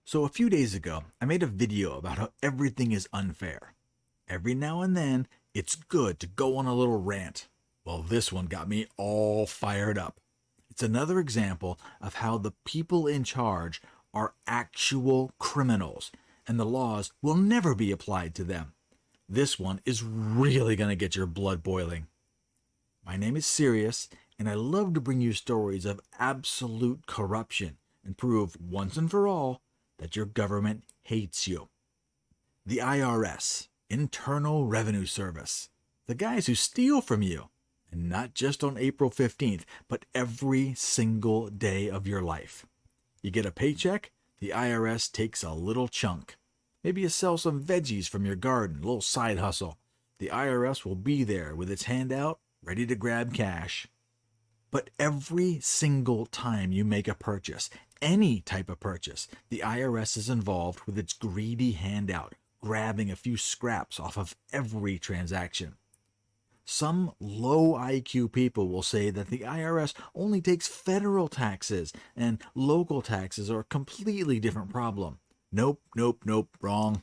So a few days ago, I made a video about how everything is unfair. Every now and then, it's good to go on a little rant. Well, this one got me all fired up. It's another example of how the people in charge are actual criminals, and the laws will never be applied to them. This one is really going to get your blood boiling. My name is Sirius, and I love to bring you stories of absolute corruption and prove once and for all that your government hates you. The IRS, Internal Revenue Service, the guys who steal from you, and not just on April 15th, but every single day of your life. You get a paycheck, the IRS takes a little chunk. Maybe you sell some veggies from your garden, a little side hustle. The IRS will be there with its hand out, ready to grab cash. But every single time you make a purchase, any type of purchase, the IRS is involved with its greedy handout, grabbing a few scraps off of every transaction. Some low IQ people will say that the IRS only takes federal taxes and local taxes are a completely different problem. Nope, wrong.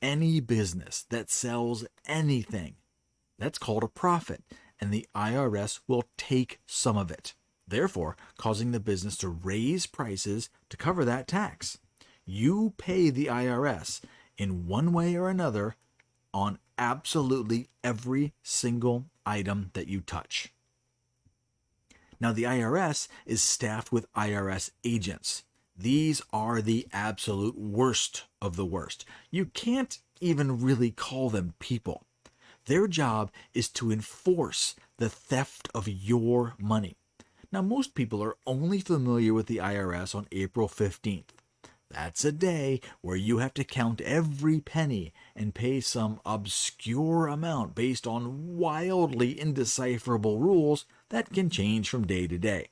Any business that sells anything, that's called a profit, and the IRS will take some of it, therefore causing the business to raise prices to cover that tax. You pay the IRS in one way or another on absolutely every single item that you touch. Now, the IRS is staffed with IRS agents. These are the absolute worst of the worst. You can't even really call them people. Their job is to enforce the theft of your money. Now, most people are only familiar with the IRS on April 15th. That's a day where you have to count every penny and pay some obscure amount based on wildly indecipherable rules that can change from day to day.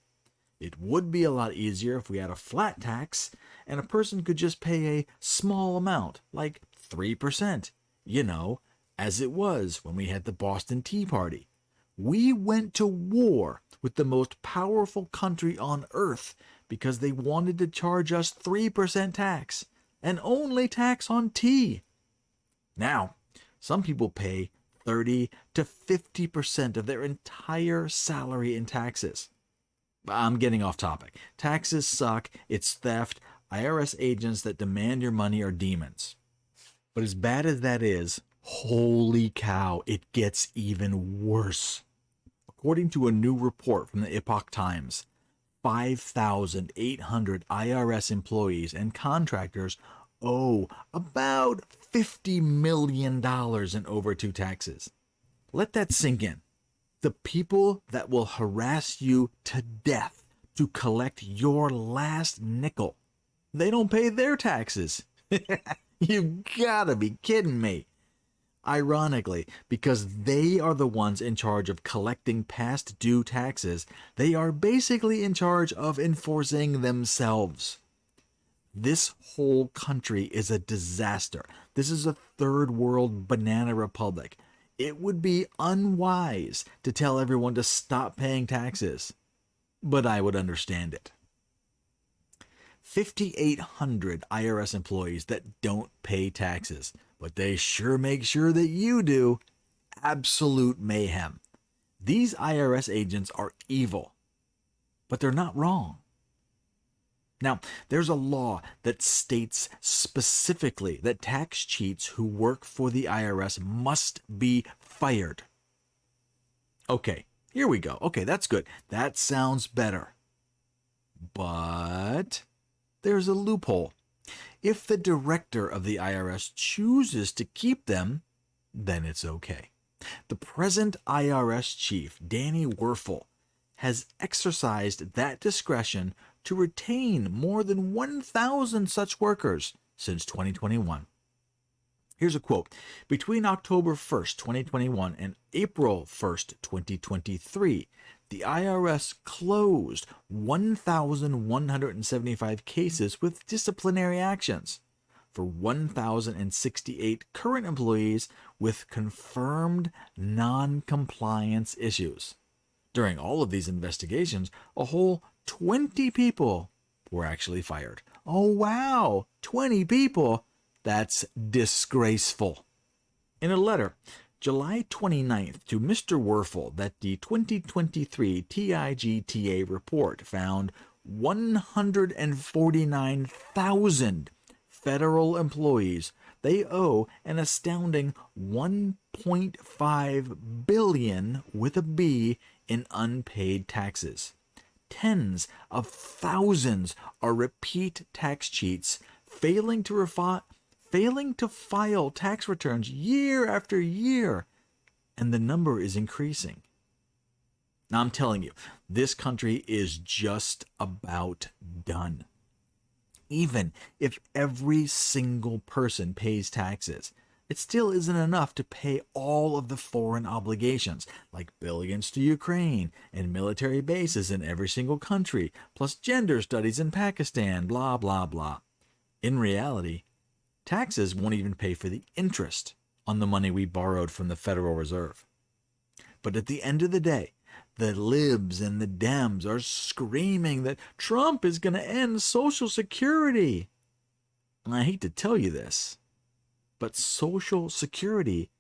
It would be a lot easier if we had a flat tax and a person could just pay a small amount, like 3%, as it was when we had the Boston Tea Party. We went to war with the most powerful country on earth because they wanted to charge us 3% tax, and only tax on tea. Now, some people pay 30 to 50% of their entire salary in taxes. I'm getting off topic. Taxes suck, it's theft, IRS agents that demand your money are demons. But as bad as that is, holy cow, it gets even worse. According to a new report from the Epoch Times, 5,800 IRS employees and contractors owe about $50 million in overdue taxes. Let that sink in. The people that will harass you to death to collect your last nickel, they don't pay their taxes. You gotta be kidding me. Ironically, because they are the ones in charge of collecting past due taxes, they are basically in charge of enforcing themselves. This whole country is a disaster. This is a third world banana republic. It would be unwise to tell everyone to stop paying taxes, but I would understand it. 5,800 IRS employees that don't pay taxes, but they sure make sure that you do. Absolute mayhem. These IRS agents are evil, but they're not wrong. Now, there's a law that states specifically that tax cheats who work for the IRS must be fired. Okay, here we go. Okay, that's good. That sounds better. But there's a loophole. If the director of the IRS chooses to keep them, then it's okay. The present IRS chief, Danny Werfel, has exercised that discretion to retain more than 1,000 such workers since 2021. Here's a quote. Between October 1st, 2021 and April 1st, 2023, the IRS closed 1,175 cases with disciplinary actions for 1,068 current employees with confirmed non-compliance issues. During all of these investigations, a whole 20 people were actually fired. Oh wow, 20 people? That's disgraceful. In a letter, July 29th, to Mr. Werfel, that the 2023 TIGTA report found 149,000 federal employees, they owe an astounding $1.5 billion with a B in unpaid taxes. Tens of thousands are repeat tax cheats, failing to file tax returns year after year, and the number is increasing. Now, I'm telling you, this country is just about done. Even if every single person pays taxes, it still isn't enough to pay all of the foreign obligations, like billions to Ukraine and military bases in every single country, plus gender studies in Pakistan, blah, blah, blah. In reality, taxes won't even pay for the interest on the money we borrowed from the Federal Reserve. But at the end of the day, the libs and the Dems are screaming that Trump is going to end Social Security. And I hate to tell you this, but Social Security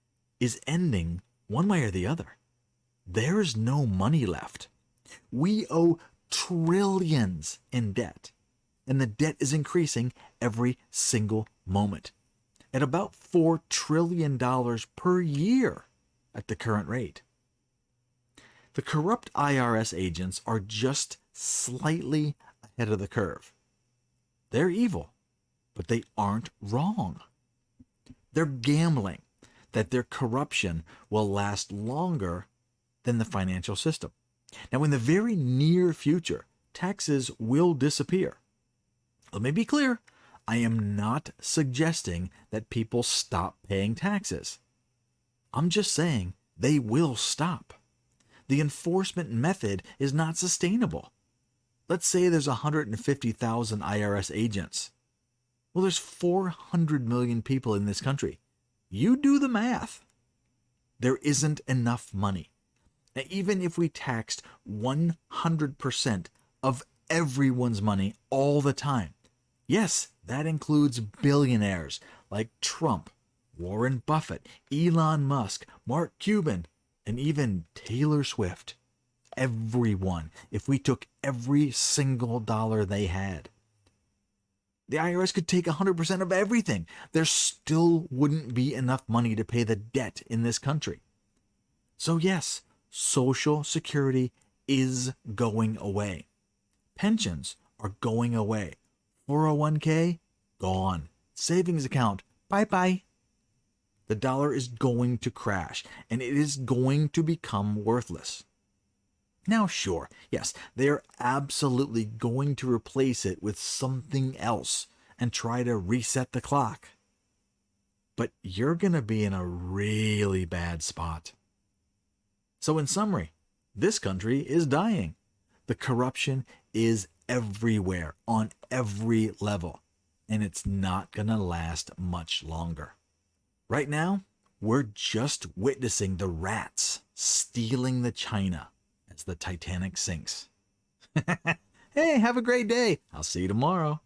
is ending one way or the other. There's no money left. We owe trillions in debt, and the debt is increasing every single moment at about $4 trillion per year at the current rate. The corrupt IRS agents are just slightly ahead of the curve. They're evil, but they aren't wrong. They're gambling that their corruption will last longer than the financial system. Now, in the very near future, taxes will disappear. Let me be clear. I am not suggesting that people stop paying taxes. I'm just saying they will stop. The enforcement method is not sustainable. Let's say there's 150,000 IRS agents. Well, there's 400 million people in this country. You do the math. There isn't enough money. Now, even if we taxed 100% of everyone's money all the time, yes, that includes billionaires like Trump, Warren Buffett, Elon Musk, Mark Cuban, and even Taylor Swift. Everyone, if we took every single dollar they had. The IRS could take 100% of everything. There still wouldn't be enough money to pay the debt in this country. So yes, Social Security is going away. Pensions are going away. 401k, gone. Savings account, bye-bye. The dollar is going to crash, and it is going to become worthless. Now, sure, yes, they are absolutely going to replace it with something else and try to reset the clock. But you're going to be in a really bad spot. So in summary, this country is dying. The corruption is everywhere, on every level, and it's not going to last much longer. Right now, we're just witnessing the rats stealing the china as the Titanic sinks. Hey, have a great day. I'll see you tomorrow.